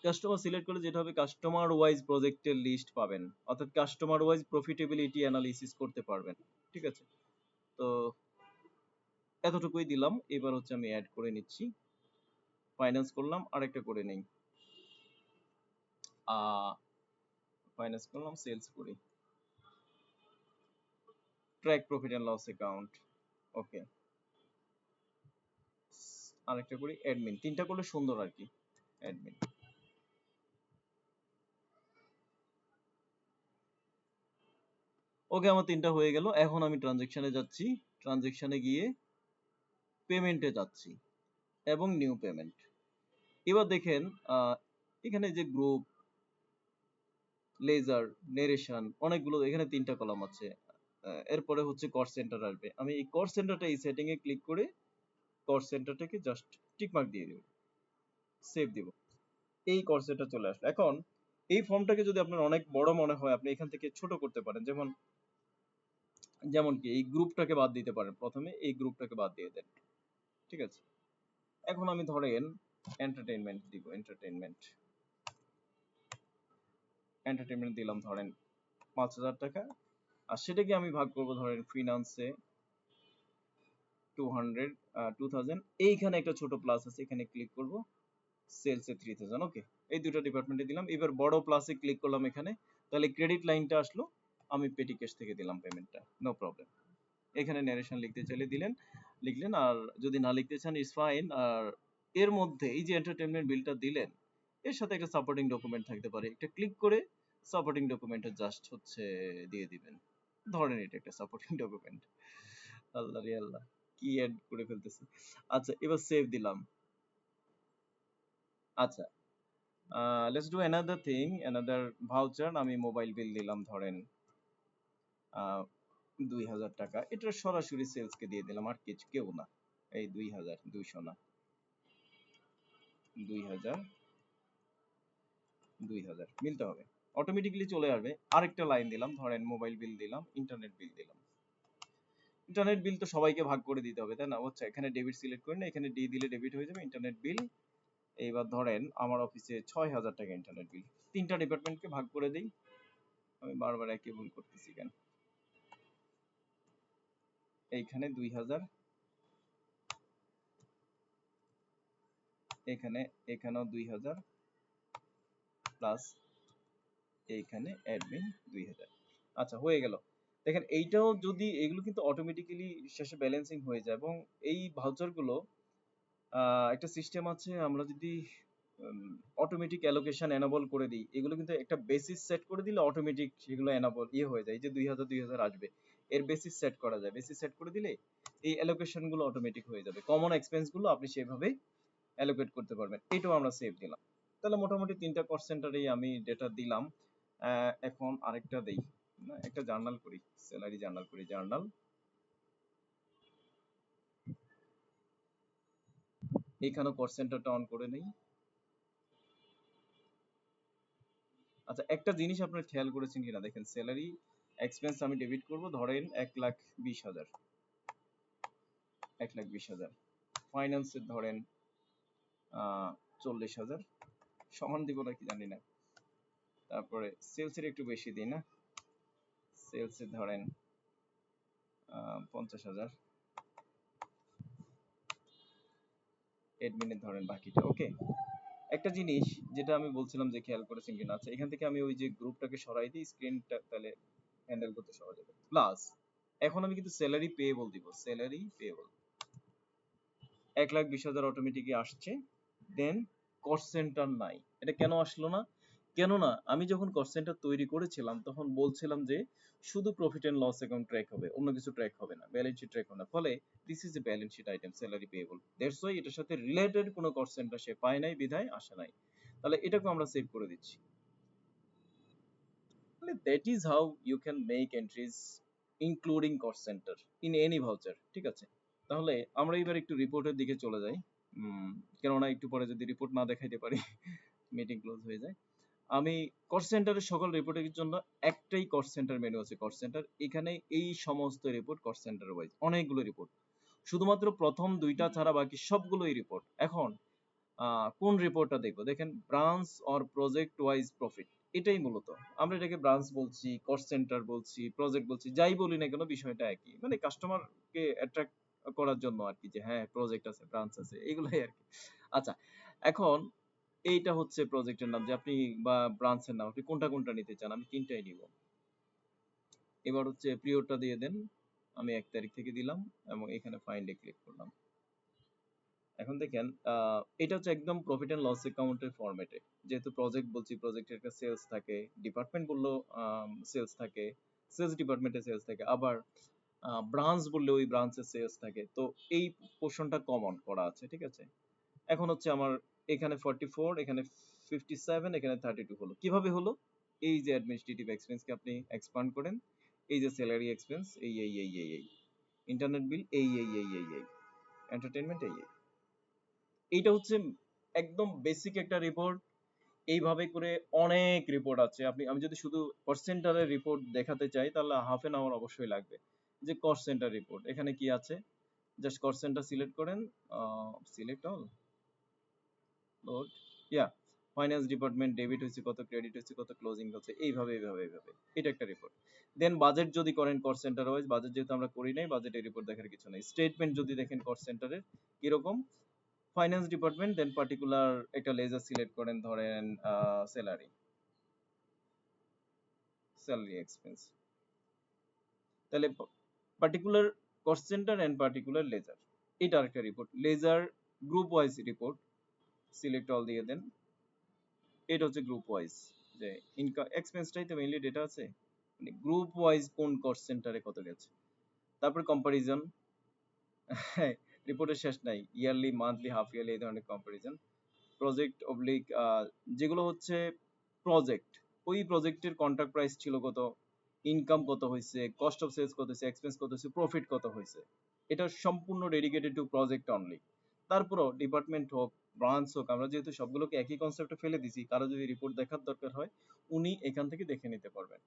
কাস্টমার সিলেক্ট করলে যেটা হবে, কাস্টমার ওয়াইজ প্রজেক্টের লিস্ট পাবেন, অর্থাৎ কাস্টমার ওয়াইজ প্রফিটেবিলিটি অ্যানালিসিস করতে পারবেন, ঠিক আছে। তো এতটুকুই দিলাম, এবার হচ্ছে আমি অ্যাড করে নিচ্ছি, ফাইন্যান্স করলাম, আরেকটা করে নেই, ফাইন্যান্স করলাম, সেলস করি, track profit and loss account, okay, আরেকটা করি অ্যাডমিন, তিনটা করলে সুন্দর আর কি, অ্যাডমিন। ওকে আমার তিনটা হয়ে গেল, এখন আমি ট্রানজেকশনে যাচ্ছি, ট্রানজেকশনে গিয়ে পেমেন্টে যাচ্ছি এবং নিউ পেমেন্ট। এবার দেখেন এখানে যে গ্রুপ, লেজার, নেরেশন, অনেকগুলো, এখানে তিনটা কলাম আছে। এরপরে হচ্ছে কস্ট সেন্টার আসবে, আমি এই কস্ট সেন্টারটা এই সেটিং এ ক্লিক করে কস্ট সেন্টারটাকে জাস্ট টিক মার্ক দিয়ে দেব, সেভ দিব, এই কস্ট সেন্টার চলে আসলো। এখন এই ফর্মটাকে যদি আপনার অনেক বড় মনে হয়, আপনি এখান থেকে ছোট করতে পারেন, যেমন যেমন কি এই গ্রুপটাকে বাদ দিতে পারেন, প্রথমে এই গ্রুপটাকে বাদ দিয়ে দেন, ঠিক আছে। এখন আমি ধরেন এন্টারটেইনমেন্ট দিব, এন্টারটেইনমেন্ট, এন্টারটেইনমেন্ট দিলাম ধরেন 5,000 টাকা, আর সেটাকে আমি ভাগ করব ধরেন ফিনান্সে 200, 2000, এইখানে একটা ছোট প্লাস আছে, এখানে ক্লিক করব, সেলসে 3000, ওকে, এই দুটো ডিপার্টমেন্টে দিলাম। এবার বড় প্লাসে ক্লিক করলাম এখানে, তাহলে ক্রেডিট লাইনটা আসলো, আমি পেটি ক্যাশ থেকে দিলাম পেমেন্টটা, নো প্রবলেম। এখানে ন্যারেশন লিখতে চাইলে দিলেন, লিখলেন, আর যদি না লিখতে চান ইজ ফাইন। আর এর মধ্যে এই যে এন্টারটেইনমেন্ট বিলটা দিলেন, এর সাথে একটা সাপোর্টিং ডকুমেন্ট থাকতে পারে, একটা ক্লিক করে সাপোর্টিং ডকুমেন্টটা জাস্ট হচ্ছে দিয়ে দিবেন, ধরেন এটা একটা সাপোর্টিং ডকুমেন্ট। আল্লাহ রে আল্লাহ, কি অ্যাড করে ফেলতেছি। আচ্ছা এবার সেভ দিলাম। আচ্ছা let's do another thing, another voucher, আমি মোবাইল বিল দিলাম ধরেন 2000 টাকা, এটা সরাসরি সেলসকে দিয়ে দিলাম, আর কিছু কেউ না, এই 2000, 200 না, 2000, 2000 মিলতে হবে, অটোমেটিক্যালি চলে আসবে। আরেকটা লাইন দিলাম, ধরেন মোবাইল বিল দিলাম, ইন্টারনেট বিল দিলাম, ইন্টারনেট বিল তো সবাইকে ভাগ করে দিতে হবে তাই না, আচ্ছা এখানে ডেবিট সিলেক্ট করেন, এখানে ডি দিলে ডেবিট হয়ে যাবে ইন্টারনেট বিল। এইবার ধরেন আমার অফিসে 6000 টাকা ইন্টারনেট বিল, তিনটা ডিপার্টমেন্টকে ভাগ করে দিই, আমি বারবার একই ভুল করতেছি কেন, এইখানে 2000, এখানে, এখানেও 2000 প্লাস এইখানে অ্যাডমিন 2000। আচ্ছা হয়ে গেল। দেখেন এইটাও যদি, এগুলো কিন্তু অটোমেটিক্যালি শেষে ব্যালেন্সিং হয়ে যায়, এবং এই ভাউচার গুলো একটা সিস্টেম আছে, আমরা যদি অটোমেটিক অ্যালোকেশন এনেবল করে দিই, এগুলো কিন্তু একটা বেসিস সেট করে দিলে অটোমেটিক সেগুলো এনেবল হয়ে যায়, এই যে 2000 2000 আসবে, এর বেসিস সেট করা যায়, বেসিস সেট করে দিলে এই অ্যালোকেশন গুলো অটোমেটিক হয়ে যাবে, কমন এক্সপেন্স গুলো আপনি সেভাবে অ্যালোকেট করতে পারবেন। এটাও আমরা সেভ দিলাম। তাহলে মোটামুটি তিনটা কস্ট সেন্টারেই আমি ডেটা দিলাম। এখন আরেকটা দেই, না একটা জার্নাল করি, স্যালারি জার্নাল করি, জার্নাল, এখানেও কস্ট সেন্টারটা অন করে নেই। আচ্ছা একটা জিনিস আপনারা খেয়াল করেছেন কিনা দেখেন, স্যালারি এক্সপেন্স আমি ডেবিট করব, ধরেন 1,20,000, 1,20,000। ফাইন্যান্সের ধরেন 40,000, সমান দিব নাকি জানি না। তারপরে সেলসের একটু বেশি দিই না, সেলসের ধরেন 50,000, এডমিনের ধরেন বাকিটা। ওকে, একটা জিনিস যেটা আমি বলছিলাম যে খেয়াল করেছেন কিনা, আচ্ছা এখান থেকে আমি ওই যে গ্রুপটাকে সরাই দিই, স্ক্রিনটা তাহলে হ্যান্ডেল করতে সহজ হবে। প্লাস এখন আমি কিন্তু স্যালারি পেয়েবল দিব, স্যালারি পেয়েবল 1,20,000 অটোমেটিকই আসছে। দেন কস্ট সেন্টার নাই, এটা কেন আসলো না? কেননা আমি যখন কস্ট সেন্টার তৈরি করেছিলাম তখন বলছিলাম যে শুধু profit and loss account track হবে, অন্য কিছু ট্র্যাক হবে না, ব্যালেন্স শিট ট্র্যাক হবে না। ফলে this is a balance sheet item, salary payable, that's why এটার সাথে রিলেটেড কোনো কস্ট সেন্টার সে পায় নাই, বিধায় আসে নাই। তাহলে এটাকে আমরা সেভ করে দিচ্ছি। তাহলে that is how you can make entries including cost centre in any voucher. ঠিক আছে, তাহলে আমরা এবার একটু রিপোর্টের দিকে চলে যাই। কেননা একটু পরে যদি রিপোর্ট না দেখাইতে পারি মিটিং ক্লোজ হয়ে যায়। আমি কস্ট সেন্টারের সকল রিপোর্টের জন্য একটাই কস্ট সেন্টার মেনু আছে, কস্ট সেন্টার। এখানে এই সমস্ত রিপোর্ট কস্ট সেন্টার ওয়াইজ অনেকগুলো রিপোর্ট, শুধুমাত্র প্রথম দুইটা ছাড়া বাকি সবগুলোই রিপোর্ট। এখন কোন রিপোর্টটা দেখবো, দেখেন branch or project wise profit, এটাই মূলত আমরা এটাকে ব্রাঞ্চ বলছি, কস্ট সেন্টার বলছি, প্রজেক্ট বলছি, যাই বলি না কেন বিষয়টা একই, মানে কাস্টমারকে অ্যাট্রাক্ট করার জন্য আর কি, যে হ্যাঁ প্রজেক্ট আছে, ব্রাঞ্চ আছে, এগুলাই আর কি। আচ্ছা, এখন এইটা হচ্ছে প্রজেক্টের নাম, যে আপনি বা ব্রাঞ্চের নাম, আপনি কোনটা কোনটা নিতে চান, আমি তিনটাই নিব। এবার হচ্ছে পিরিয়ডটা দিয়ে দেন, আমি 1 তারিখ থেকে দিলাম এবং এখানে ফাইন্ডে ক্লিক করলাম। এখন দেখেন এটা হচ্ছে একদম প্রফিট এন্ড লস অ্যাকাউন্টের ফরম্যাটে, যেহেতু প্রজেক্ট বলছি, প্রজেক্টের একটা সেলস থাকে, ডিপার্টমেন্ট বললেও সেলস থাকে, সেলস ডিপার্টমেন্টে সেলস থাকে, আবার ব্রাঞ্চ বললে ওই ব্রাঞ্চের সেলস থাকে। তো এই পোর্শনটা কমন করা আছে, ঠিক আছে। এখন হচ্ছে আমার এখানে 44, এখানে 57, এখানে 32 হলো, কিভাবে হলো? এই যে অ্যাডমিনিস্ট্রেটিভ এক্সপেন্সকে আপনি এক্সপান্ড করেন, এই যে স্যালারি এক্সপেন্স এই এই এই এই এই, ইন্টারনেট বিল এই এই এই এই এই, এন্টারটেইনমেন্ট এই এই। এইটা হচ্ছে একদম বেসিক একটা রিপোর্ট। এইভাবে করে অনেক রিপোর্ট আছে, আমি যদি শুধু কস্ট সেন্টারের রিপোর্ট দেখাতে চাই তাহলে হাফ এন আওয়ার অবশ্যই লাগবে। যে কস্ট সেন্টার রিপোর্ট এখানে কি আছে, জাস্ট কস্ট সেন্টার সিলেক্ট করেন, সিলেক্ট অল, লোড, ইয়া, ফাইন্যান্স ডিপার্টমেন্ট ডেবিট হয়েছে কত, ক্রেডিট হয়েছে কত, ক্লোজিং হচ্ছে, এইভাবে এইভাবে এইভাবে, এটা একটা রিপোর্ট। দেন বাজেট যদি করেন কস্ট সেন্টার ওয়াইজ, বাজেট যেহেতু আমরা করি নাই, বাজেটের রিপোর্ট দেখার কিছু নাই। স্টেটমেন্ট যদি দেখেন কস্ট সেন্টারের কিরকম, ফাইন্যান্স ডিপার্টমেন্ট, দেন পার্টিকুলার একটা লেজার সিলেক্ট করেন, ধরেন স্যালারি, স্যালারি এক্সপেন্স, তাহলে particular cost centre and particular ledger, এটা আরেকটা report. Ledger group wise report, select all দিয়ে দেন, এটা হচ্ছে গ্রুপ ওয়াইজ, যে ইনকাম এক্সপেন্সটাই তো মেইনলি ডেটা আছে, মানে গ্রুপ ওয়াইজ কোন কস্ট সেন্টারে কত গেছে। তারপর কম্পারিজন, রিপোর্টের শেষ নাই, ইয়ারলি, মান্থলি, হাফ ইয়ারলি, এই ধরনের কম্পারিজন। প্রজেক্ট অবলিক, যেগুলো হচ্ছে প্রজেক্ট, ওই প্রজেক্টের কন্ট্রাক্ট প্রাইস ছিল কত, ইনকাম কত হয়েছে, কস্ট অফ সেলস কত হয়েছে, এক্সপেন্স কত হয়েছে, প্রফিট কত হয়েছে। এটা সম্পূর্ণ ডেডিকেটেড টু প্রজেক্ট অনলি। তারপরও ডিপার্টমেন্ট হোক, ব্রাঞ্চ হোক, আমরা যেহেতু সবগুলোকে একই কনসেপ্টে ফেলে দিছি, কারো যদি রিপোর্ট দেখার দরকার হয় উনি এখান থেকে দেখে নিতে পারবেন।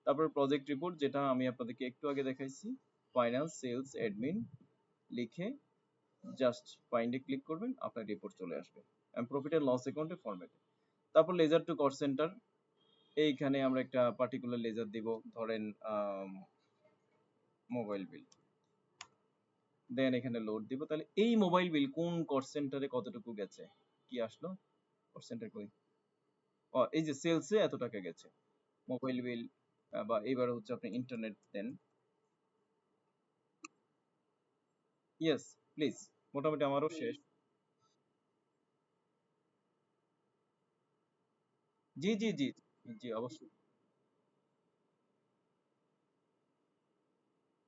তারপর প্রজেক্ট রিপোর্ট, যেটা আমি আপনাদেরকে একটু আগে দেখাইছি, ফাইন্যান্স, সেলস, অ্যাডমিন লিখে জাস্ট ফাইন্ডে ক্লিক করবেন, আপনার রিপোর্ট চলে আসবে প্রফিট এন্ড লস অ্যাকাউন্টের ফরম্যাটে। তারপর লেজার টু কস্ট সেন্টার, এইখানে আমরা একটা পার্টিকুলার লেজার দিব, ধরেন মোবাইল বিল, দেন এখানে লোড দিব। তাহলে এই মোবাইল বিল কোন কস্ট সেন্টারে কতটুকু গেছে, কি আসলো, কস্ট সেন্টার কই, এই যে সেলসে এত টাকা গেছে, মোবাইল বিল, বা এইবার হচ্ছে আপনি ইন্টারনেট দেন। ইয়েস, প্লিজ, মোটামুটি আমারও শেষ। জি জি জি, জি অবশ্যই।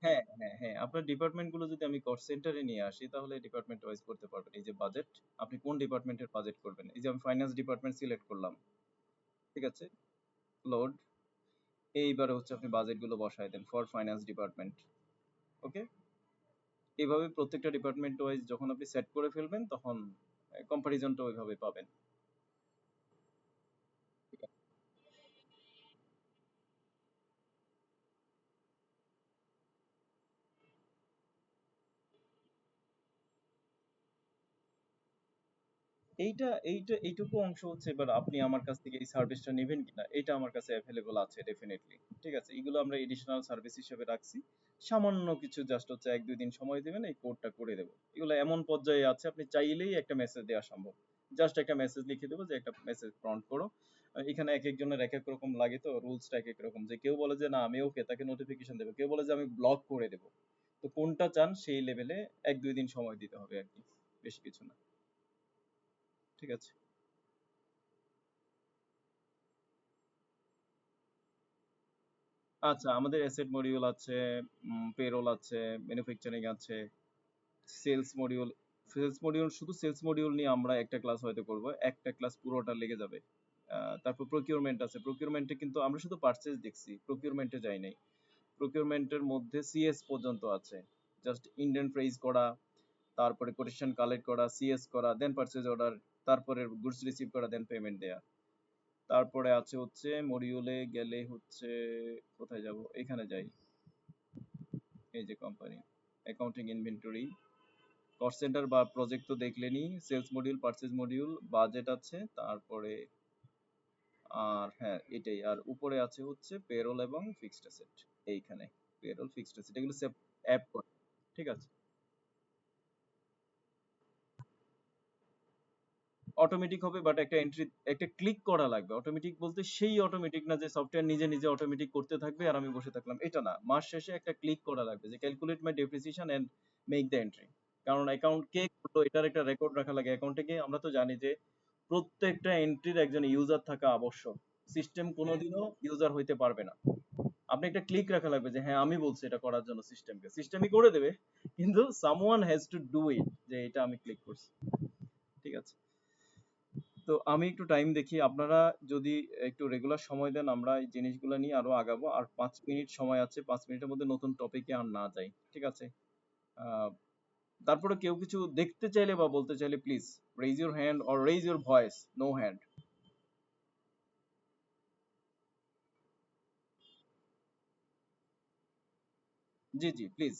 হ্যাঁ হ্যাঁ হ্যাঁ, আপনার ডিপার্টমেন্ট গুলো যদি আমি কস্ট সেন্টারে নিয়ে আসি তাহলে ডিপার্টমেন্ট ওয়াইজ করতে পারবেন। এই যে বাজেট, আপনি কোন ডিপার্টমেন্টের বাজেট করবেন, এই যে আমি ফাইন্যান্স ডিপার্টমেন্ট সিলেক্ট করলাম, ঠিক আছে, লোড, এইবারে হচ্ছে আপনি বাজেট গুলো বসায় দেন ফর ফাইন্যান্স ডিপার্টমেন্ট। ওকে, এইভাবে প্রত্যেকটা ডিপার্টমেন্ট ওয়াইজ যখন আপনি সেট করে ফেলবেন তখন কম্পারিজনটা ওইভাবে পাবেন। ঠিক আছে? এইটুকু অংশ হচ্ছে, এবার আপনি আমার কাছ থেকে এই সার্ভিসটা নেবেন কিনা এটা আমার কাছে অ্যাভেলেবল আছে ডেফিনেটলি। ঠিক আছে, এগুলো আমরা এডিশনাল সার্ভিস হিসেবে রাখছি। সামান্য কিছু জাস্ট হচ্ছে 1-2 দিন সময় দিবেন, এই কোডটা করে দেবো। এগুলো এমন পর্যায়ে আছে আপনি চাইলেই একটা মেসেজ দেওয়া সম্ভব। জাস্ট একটা মেসেজ লিখে দেবো যে একটা মেসেজ প্রম্পট করো। এখানে এক একজনের এক এক রকম লাগে, তো রুলসটা এক এক রকম, যে কেউ বলে যে না আমি ওকে তাকে নোটিফিকেশন দেবো, কেউ বলে যে আমি ব্লক করে দেবো। তো কোনটা চান সেই লেভেলে 1-2 দিন সময় দিতে হবে আর কি, বেশি কিছু না। ঠিক আছে। আচ্ছা, আমাদের অ্যাসেট মডিউল আছে, পেরোল আছে, ম্যানুফ্যাকচারিং আছে, সেলস মডিউল। শুধু সেলস মডিউল নিয়ে আমরা একটা ক্লাস হয়তো করব, একটা ক্লাস পুরোটা লেগে যাবে। তারপর প্রকিউরমেন্ট আছে, প্রকিউরমেন্টে কিন্তু আমরা শুধু পারচেজ দেখছি, প্রকিউরমেন্টে যাই নাই। প্রকিউরমেন্টের মধ্যে সিএস পর্যন্ত আছে, জাস্ট ইন্ডেন্ট প্রাইস করা, তারপরে কোটেশন কালেক্ট করা, সিএস করা, দেন পারচেজ অর্ডার, তারপরে গুডস রিসিভ করা, দেন পেমেন্ট দেয়া। তারপরে আছে হচ্ছে মডিউলে গেলে হচ্ছে, কোথায় যাব, এখানে যাই, এই যে company accounting, inventory, cost centre বা প্রজেক্ট তো দেখলেনি, sales module, purchase module, budget আছে, তারপরে আর হ্যাঁ এটাই, আর উপরে আছে হচ্ছে পেরোল এবং ফিক্সড অ্যাসেট। এইখানে পেরোল, ফিক্সড অ্যাসেট এগুলো সেভ অ্যাপ করে। ঠিক আছে। অটোমেটিক হবে, বাট একটা এন্ট্রি, একটা ক্লিক করা লাগবে। অটোমেটিক বলতে সেই অটোমেটিক না যে সফটওয়্যার নিজে নিজে অটোমেটিক করতে থাকবে আর আমি বসে থাকলাম, এটা না। মাস শেষে একটা ক্লিক করা লাগবে যে calculate my depreciation and make the entry. কারণ অ্যাকাউন্ট কে করলো এটার একটা রেকর্ড রাখা লাগে অ্যাকাউন্টে গিয়ে। আমরা তো জানি যে প্রত্যেকটা এন্ট্রির একজন ইউজার থাকা আবশ্যক। সিস্টেম কোনোদিনও ইউজার হইতে পারবে না। আপনি একটা ক্লিক রাখা লাগবে যে হ্যাঁ আমি বলছি এটা করার জন্য সিস্টেমকে, সিস্টেমই করে দেবে, কিন্তু someone has to do it, যে এটা আমি ক্লিক করছি। ঠিক আছে। তো আমি একটু টাইম দেখি, আপনারা যদি একটু রেগুলার সময় দেন আমরা এই জিনিসগুলো নিয়ে আরো আগাবো। আর 5 মিনিট সময় আছে, 5 মিনিটের মধ্যে নতুন টপিকে আর না যাই। ঠিক আছে। আহ, তারপরে কেউ কিছু দেখতে চাইলে বা বলতে চাইলে please raise your hand or raise your voice. No hand. জি জি প্লিজ।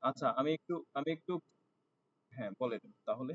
আচ্ছা আমি একটু হ্যাঁ বলেন তাহলে।